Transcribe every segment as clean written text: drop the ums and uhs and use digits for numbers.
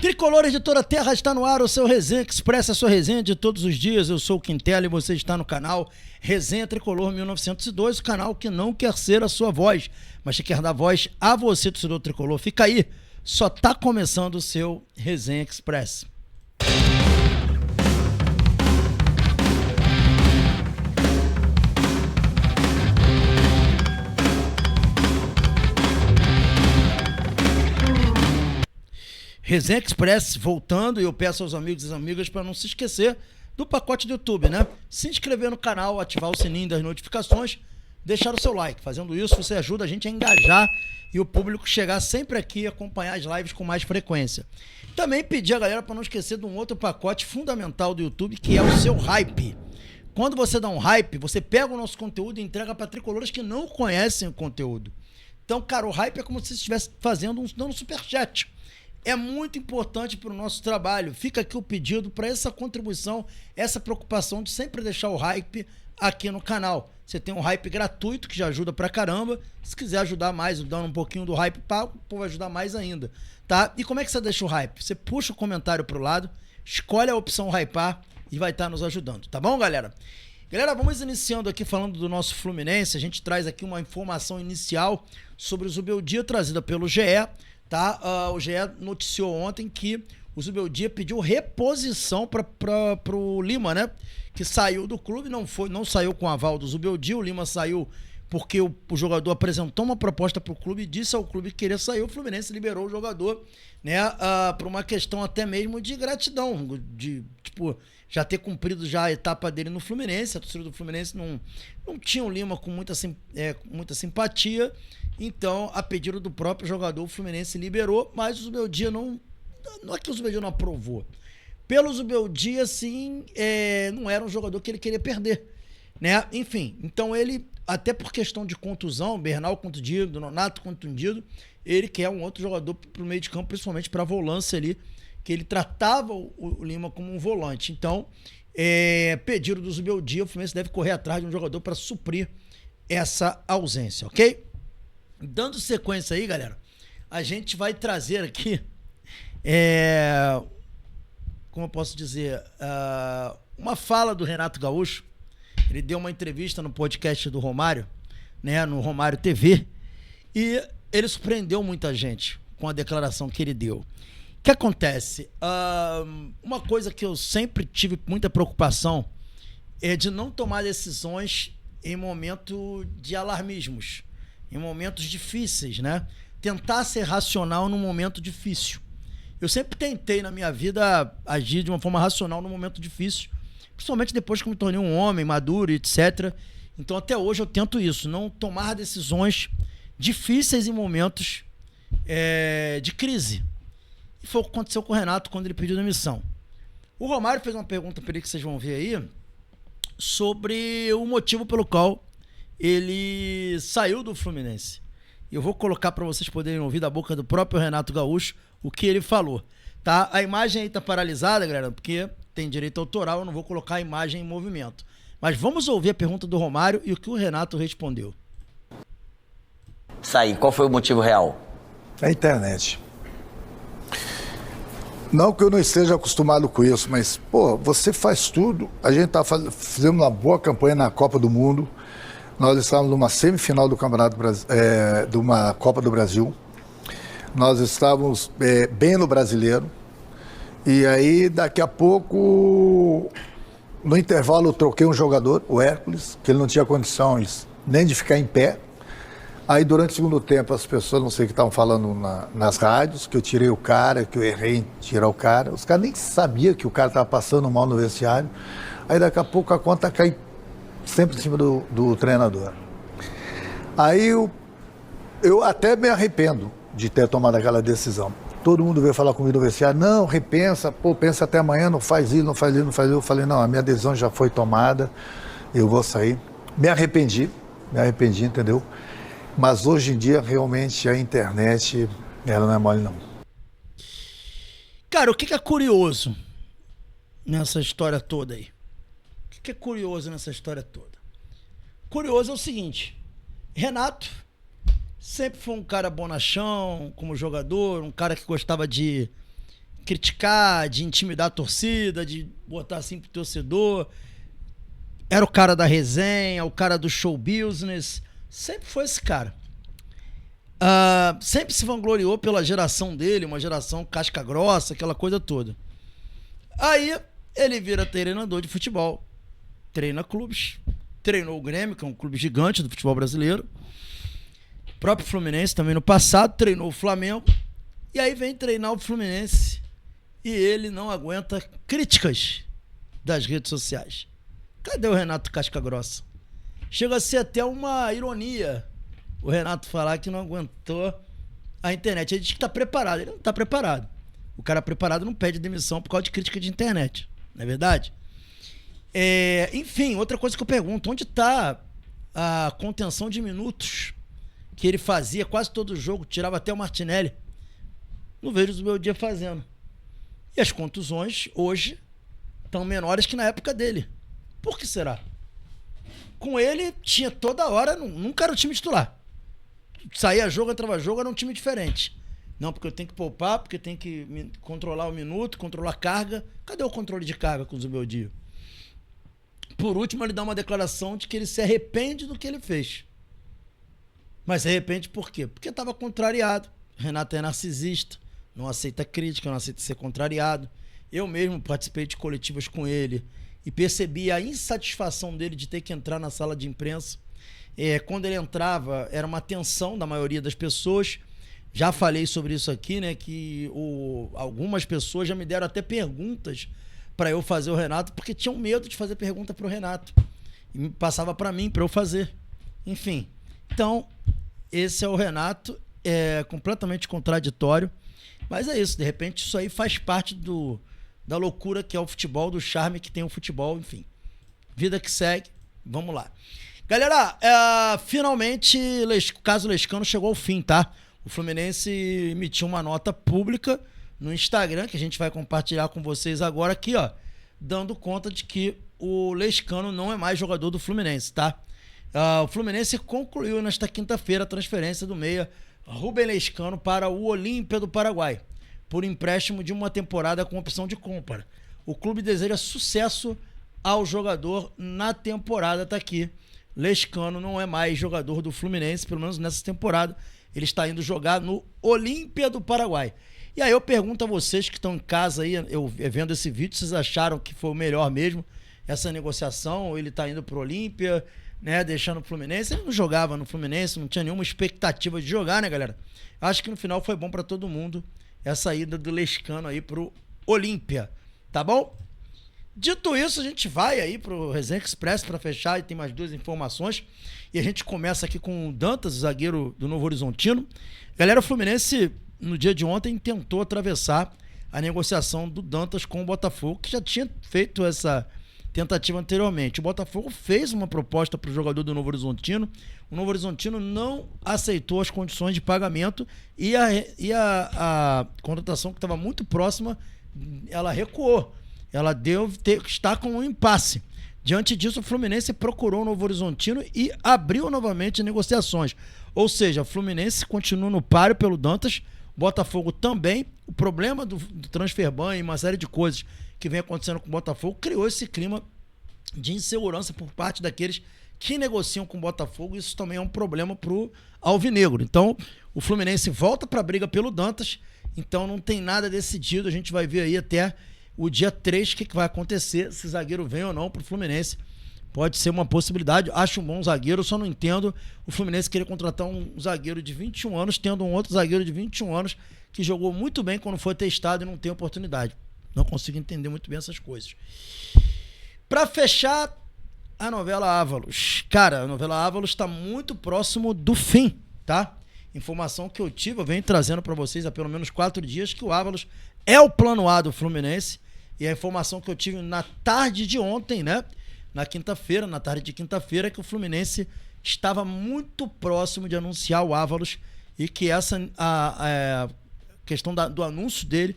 Tricolor Editora Terra está no ar, o seu Resenha Express, a sua resenha de todos os dias. Eu sou o Quintela e você está no canal Resenha Tricolor 1902, o canal que não quer ser a sua voz, mas que quer dar voz a você, torcedor tricolor. Fica aí, só tá começando o seu Resenha Express. Resenha Express voltando, e eu peço aos amigos e amigas para não se esquecer do pacote do YouTube, né? Se inscrever no canal, ativar o sininho das notificações, deixar o seu like. Fazendo isso, você ajuda a gente a engajar e o público chegar sempre aqui e acompanhar as lives com mais frequência. Também pedir a galera para não esquecer de um outro pacote fundamental do YouTube, que é o seu hype. Quando você dá um hype, você pega o nosso conteúdo e entrega para tricolores que não conhecem o conteúdo. Então, cara, o hype é como se você estivesse fazendo dando superchat. É muito importante para o nosso trabalho. Fica aqui o pedido para essa contribuição, essa preocupação de sempre deixar o hype aqui no canal. Você tem um hype gratuito que já ajuda pra caramba. Se quiser ajudar mais, dando um pouquinho do hype pago, vai ajudar mais ainda, tá? E como é que você deixa o hype? Você puxa o comentário pro lado, escolhe a opção hypar e vai estar nos ajudando, tá bom, galera? Galera, vamos iniciando aqui falando do nosso Fluminense. A gente traz aqui uma informação inicial sobre o Zubeldia trazida pelo GE. Tá? O GE noticiou ontem que o Zubeldia pediu reposição para o Lima, né? Que saiu do clube, não saiu com aval do Zubeldia. O Lima saiu porque o jogador apresentou uma proposta para o clube e disse ao clube que queria sair. O Fluminense liberou o jogador, né? Por uma questão até mesmo de gratidão, de tipo já ter cumprido já a etapa dele no Fluminense. A torcida do Fluminense não tinha o Lima com muita simpatia. Então, a pedido do próprio jogador, o Fluminense liberou, mas o Zubeldia não é que o Zubeldia não aprovou. Pelo Zubeldia, sim, não era um jogador que ele queria perder, né? Enfim, então ele, até por questão de contusão, Bernal contundido, Nonato contundido, ele quer um outro jogador pro meio de campo, principalmente para volância ali, que ele tratava o Lima como um volante. Então, pedido do Zubeldia, o Fluminense deve correr atrás de um jogador para suprir essa ausência, ok? Dando sequência aí, galera, a gente vai trazer aqui, como eu posso dizer, uma fala do Renato Gaúcho. Ele deu uma entrevista no podcast do Romário, né, no Romário TV, e ele surpreendeu muita gente com a declaração que ele deu. O que acontece? Uma coisa que eu sempre tive muita preocupação é de não tomar decisões em momento de alarmismos, em momentos difíceis, né? Tentar ser racional num momento difícil. Eu sempre tentei na minha vida agir de uma forma racional num momento difícil, principalmente depois que me tornei um homem maduro, etc. Então até hoje eu tento isso, não tomar decisões difíceis em momentos de crise. E foi o que aconteceu com o Renato quando ele pediu demissão. O Romário fez uma pergunta para ele que vocês vão ver aí, sobre o motivo pelo qual ele saiu do Fluminense. Eu vou colocar para vocês poderem ouvir da boca do próprio Renato Gaúcho o que ele falou, tá? A imagem aí tá paralisada, galera, porque tem direito autoral, eu não vou colocar a imagem em movimento. Mas vamos ouvir a pergunta do Romário e o que o Renato respondeu. Sair, qual foi o motivo real? A internet. Não que eu não esteja acostumado com isso, mas, pô, você faz tudo. A gente fizemos uma boa campanha na Copa do Mundo. Nós estávamos numa semifinal do Campeonato de uma Copa do Brasil. Nós estávamos bem no Brasileiro. E aí, daqui a pouco, no intervalo, eu troquei um jogador, o Hércules, que ele não tinha condições nem de ficar em pé. Aí, durante o segundo tempo, as pessoas, não sei o que estavam falando nas rádios, que eu tirei o cara, que eu errei em tirar o cara. Os caras nem sabiam que o cara estava passando mal no vestiário. Aí, daqui a pouco, a conta cai sempre em cima do treinador. Aí eu até me arrependo de ter tomado aquela decisão. Todo mundo veio falar comigo no vestiário, não, repensa, pensa até amanhã, não faz isso, não faz isso, não faz isso. Eu falei, não, a minha decisão já foi tomada, eu vou sair. Me arrependi, entendeu? Mas hoje em dia, realmente, a internet, ela não é mole, não. Cara, o que é curioso nessa história toda aí? O que é curioso nessa história toda? Curioso é o seguinte, Renato Sempre foi um cara bonachão como jogador, um cara que gostava de criticar, de intimidar a torcida, de botar assim pro torcedor. Era o cara da resenha, o cara do show business. Sempre foi esse cara. Sempre se vangloriou pela geração dele, uma geração casca grossa, aquela coisa toda. Aí ele vira treinador de futebol. Treina clubes. Treinou o Grêmio, que é um clube gigante do futebol brasileiro. O próprio Fluminense também no passado. Treinou o Flamengo. E aí vem treinar o Fluminense. E ele não aguenta críticas das redes sociais. Cadê o Renato Casca Grossa? Chega a ser até uma ironia o Renato falar que não aguentou a internet. Ele diz que está preparado. Ele não está preparado. O cara preparado não pede demissão por causa de crítica de internet. Não é verdade? Enfim, outra coisa que eu pergunto. Onde está a contenção de minutos que ele fazia quase todo o jogo? Tirava até o Martinelli. Não vejo o meu dia fazendo. E as contusões hoje estão menores que na época dele. Por que será? Com ele tinha toda hora, nunca era o time titular. Saía jogo, entrava jogo, era um time diferente. Não, porque eu tenho que poupar, porque eu tenho que controlar o minuto, controlar a carga. Cadê o controle de carga com o Zubeldia? Por último, ele dá uma declaração de que ele se arrepende do que ele fez. Mas se arrepende por quê? Porque estava contrariado. Renato é narcisista, não aceita crítica, não aceita ser contrariado. Eu mesmo participei de coletivas com ele e percebi a insatisfação dele de ter que entrar na sala de imprensa. Quando ele entrava, era uma tensão da maioria das pessoas. Já falei sobre isso aqui, né? Que algumas pessoas já me deram até perguntas para eu fazer o Renato, porque tinham medo de fazer pergunta para o Renato. E passava para mim, para eu fazer. Enfim, então, esse é o Renato. É completamente contraditório. Mas é isso, de repente isso aí faz parte da loucura que é o futebol, do charme que tem o futebol, enfim. Vida que segue, vamos lá. Galera, finalmente o caso Lescano chegou ao fim, tá? O Fluminense emitiu uma nota pública no Instagram, que a gente vai compartilhar com vocês agora aqui, ó, dando conta de que o Lescano não é mais jogador do Fluminense, tá? O Fluminense concluiu nesta quinta-feira a transferência do meia Rubem Lescano para o Olímpia do Paraguai, por empréstimo de uma temporada com opção de compra. O clube deseja sucesso ao jogador na temporada, tá aqui. Lescano não é mais jogador do Fluminense, pelo menos nessa temporada. Ele está indo jogar no Olímpia do Paraguai. E aí eu pergunto a vocês que estão em casa aí, vendo esse vídeo, vocês acharam que foi o melhor mesmo essa negociação? Ou ele está indo pro Olímpia, né, deixando o Fluminense? Ele não jogava no Fluminense, não tinha nenhuma expectativa de jogar, né, galera? Acho que no final foi bom para todo mundo essa ida do Lescano aí pro Olímpia, tá bom? Dito isso, a gente vai aí pro Resenha Express para fechar, e tem mais duas informações. E a gente começa aqui com o Dantas, zagueiro do Novo Horizontino. Galera, o Fluminense, no dia de ontem, tentou atravessar a negociação do Dantas com o Botafogo, que já tinha feito essa tentativa anteriormente. O Botafogo fez uma proposta para o jogador do Novo Horizontino. O Novo Horizontino não aceitou as condições de pagamento e a contratação, que estava muito próxima, ela recuou. Ela está com um impasse. Diante disso, o Fluminense procurou o Novo Horizontino e abriu novamente negociações. Ou seja, o Fluminense continua no páreo pelo Dantas, o Botafogo também. O problema do transfer ban e uma série de coisas que vem acontecendo com o Botafogo criou esse clima de insegurança por parte daqueles que negociam com o Botafogo. Isso também é um problema para o alvinegro. Então, o Fluminense volta para a briga pelo Dantas. Então, não tem nada decidido. A gente vai ver aí até o dia 3 o que vai acontecer, se zagueiro vem ou não pro Fluminense. Pode ser uma possibilidade. Acho um bom zagueiro, só não entendo o Fluminense querer contratar um zagueiro de 21 anos, tendo um outro zagueiro de 21 anos que jogou muito bem quando foi testado e não tem oportunidade. Não consigo entender muito bem essas coisas. Pra fechar, a novela Ávalos. Cara, a novela Ávalos está muito próximo do fim, tá? Informação que eu tive, eu venho trazendo para vocês há pelo menos 4 dias, que o Ávalos é o plano A do Fluminense. E a informação que eu tive na tarde de ontem, né? Na quinta-feira, na tarde de quinta-feira, que o Fluminense estava muito próximo de anunciar o Ávalos e que essa a questão do anúncio dele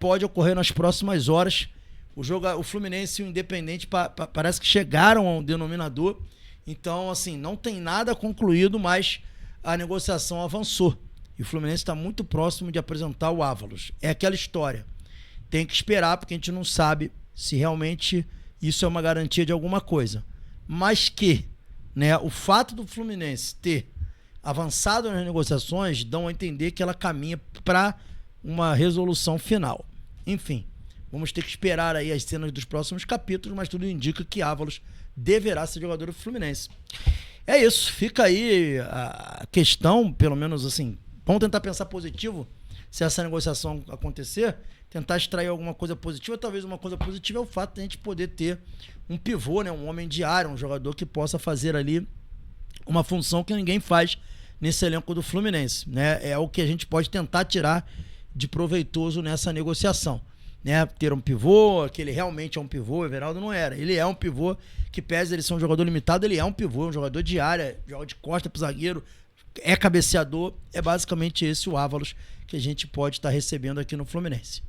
pode ocorrer nas próximas horas. O Fluminense e o Independente parece que chegaram a um denominador. Então, assim, não tem nada concluído, mas a negociação avançou. E o Fluminense está muito próximo de apresentar o Ávalos. É aquela história. Tem que esperar, porque a gente não sabe se realmente isso é uma garantia de alguma coisa. Mas que, né, o fato do Fluminense ter avançado nas negociações dão a entender que ela caminha para uma resolução final. Enfim, vamos ter que esperar aí as cenas dos próximos capítulos, mas tudo indica que Ávalos deverá ser jogador do Fluminense. É isso, fica aí a questão, pelo menos assim, vamos tentar pensar positivo se essa negociação acontecer, tentar extrair alguma coisa positiva. Talvez uma coisa positiva é o fato de a gente poder ter um pivô, né, um homem de área, um jogador que possa fazer ali uma função que ninguém faz nesse elenco do Fluminense, né? É o que a gente pode tentar tirar de proveitoso nessa negociação, né? Ter um pivô, que ele realmente é um pivô, o Everaldo não era. Ele é um pivô que, pese ele ser um jogador limitado, ele é um pivô, um jogador de área, joga de costa pro zagueiro, é cabeceador. É basicamente esse o Ávalos que a gente pode estar recebendo aqui no Fluminense.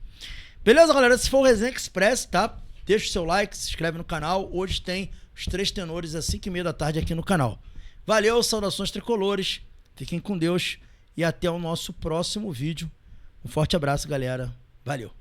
Beleza, galera? Se for o Resenha Express, tá? Deixa o seu like, se inscreve no canal. Hoje tem os 3 tenores às 5h30 da tarde aqui no canal. Valeu, saudações tricolores. Fiquem com Deus e até o nosso próximo vídeo. Um forte abraço, galera. Valeu.